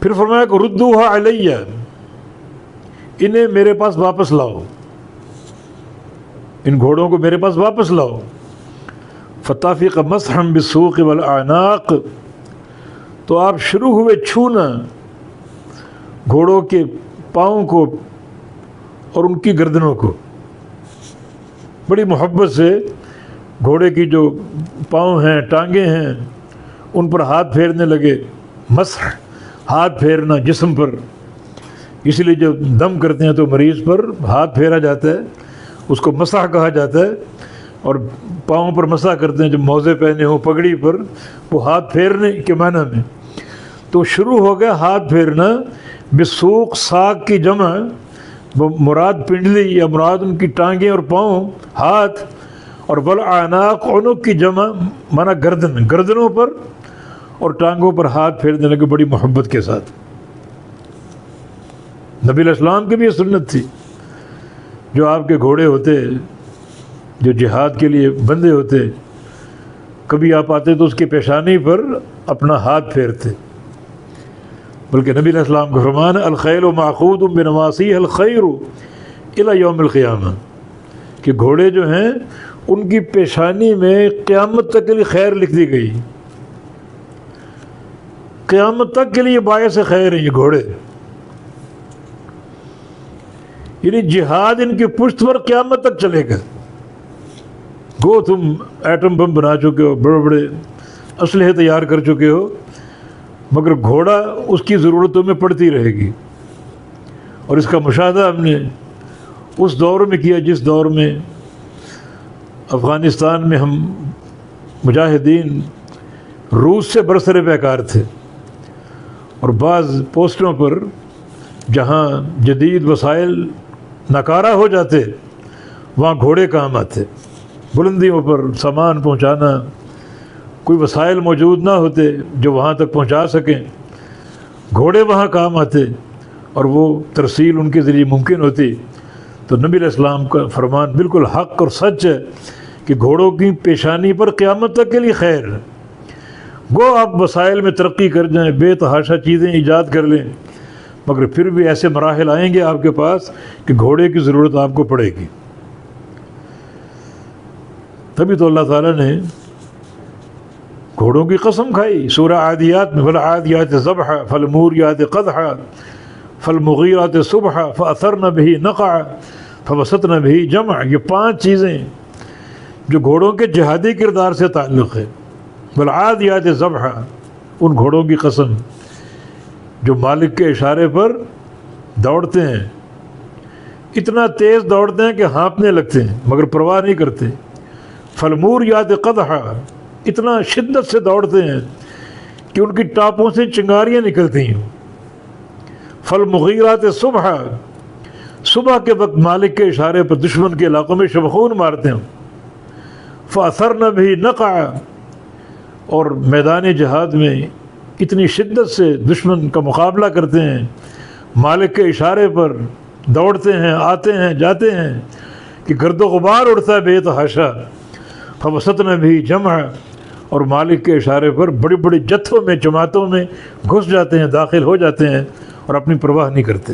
پھر فرمایا کہ ردوہا علیہ، انہیں میرے پاس واپس لاؤ، ان گھوڑوں کو میرے پاس واپس لاؤ۔ فطافق مسحا بالسوق والاعناق، تو آپ شروع ہوئے چھونا گھوڑوں کے پاؤں کو اور ان کی گردنوں کو، بڑی محبت سے گھوڑے کی جو پاؤں ہیں، ٹانگیں ہیں، ان پر ہاتھ پھیرنے لگے۔ مسح، ہاتھ پھیرنا جسم پر، اس لیے جب دم کرتے ہیں تو مریض پر ہاتھ پھیرا جاتا ہے، اس کو مسح کہا جاتا ہے، اور پاؤں پر مسح کرتے ہیں جب موزے پہنے ہوں پگڑی پر، وہ ہاتھ پھیرنے کے معنی میں۔ تو شروع ہو گیا ہاتھ پھیرنا بسوق، ساق کی جمع، وہ مراد پنڈلی یا مراد ان کی ٹانگیں اور پاؤں، ہاتھ، اور والاعناق، عنق کی جمع مانا گردن، گردنوں پر اور ٹانگوں پر ہاتھ پھیرنے لگے بڑی محبت کے ساتھ۔ نبی علیہ السلام کی بھی یہ سنت تھی، جو آپ کے گھوڑے ہوتے جو جہاد کے لیے بندے ہوتے، کبھی آپ آتے تو اس کی پیشانی پر اپنا ہاتھ پھیرتے، بلکہ نبی علیہ السلام کا فرمان ہے الخیل مأخوذ بنواصیہ الخیر الی یوم القیامہ، کہ گھوڑے جو ہیں ان کی پیشانی میں قیامت تک کے لیے خیر لکھ دی گئی، قیامت تک کے لیے باعث خیر ہیں یہ گھوڑے، یعنی جہاد ان کی پشت پر قیامت تک چلے گا۔ گو تم ایٹم بم بنا چکے ہو، بڑے بڑے اسلحے تیار کر چکے ہو، مگر گھوڑا اس کی ضرورتوں میں پڑتی رہے گی۔ اور اس کا مشاہدہ ہم نے اس دور میں کیا جس دور میں افغانستان میں ہم مجاہدین روس سے برسر پیکار تھے، اور بعض پوسٹوں پر جہاں جدید وسائل ناکارہ ہو جاتے وہاں گھوڑے کام آتے، بلندیوں پر سامان پہنچانا، کوئی وسائل موجود نہ ہوتے جو وہاں تک پہنچا سکیں، گھوڑے وہاں کام آتے اور وہ ترسیل ان کے ذریعے ممکن ہوتی۔ تو نبی علیہ السلام کا فرمان بالکل حق اور سچ ہے کہ گھوڑوں کی پیشانی پر قیامت تک کے لیے خیر ہے۔ گو آپ وسائل میں ترقی کر جائیں، بے تحاشا چیزیں ایجاد کر لیں، مگر پھر بھی ایسے مراحل آئیں گے آپ کے پاس کہ گھوڑے کی ضرورت آپ کو پڑے گی۔ تبھی تو اللہ تعالیٰ نے گھوڑوں کی قسم کھائی سورہ عادیات میں، فالعادیات ضبحا فالموریات قدحا فالمغیرات صبحا فاثرن بہ نقعا فوسطن بہ جمعا، یہ 5 چیزیں جو گھوڑوں کے جہادی کردار سے تعلق ہے۔ فالعادیات ضبحا، ان گھوڑوں کی قسم جو مالک کے اشارے پر دوڑتے ہیں، اتنا تیز دوڑتے ہیں کہ ہانپنے لگتے ہیں مگر پرواہ نہیں کرتے۔ فالموریات قدحا، اتنا شدت سے دوڑتے ہیں کہ ان کی ٹاپوں سے چنگاریاں نکلتی ہیں۔ فالمغیرات صبحا، صبح کے وقت مالک کے اشارے پر دشمن کے علاقوں میں شبخون مارتے ہیں۔ فاثرن بہ نقعا، اور میدان جہاد میں اتنی شدت سے دشمن کا مقابلہ کرتے ہیں، مالک کے اشارے پر دوڑتے ہیں، آتے ہیں، جاتے ہیں کہ گرد و غبار اڑتا ہے بے تحاشا۔ فوسطن بہ جمعا، اور مالک کے اشارے پر بڑی بڑی جتھوں میں، جماعتوں میں گھس جاتے ہیں، داخل ہو جاتے ہیں اور اپنی پرواہ نہیں کرتے۔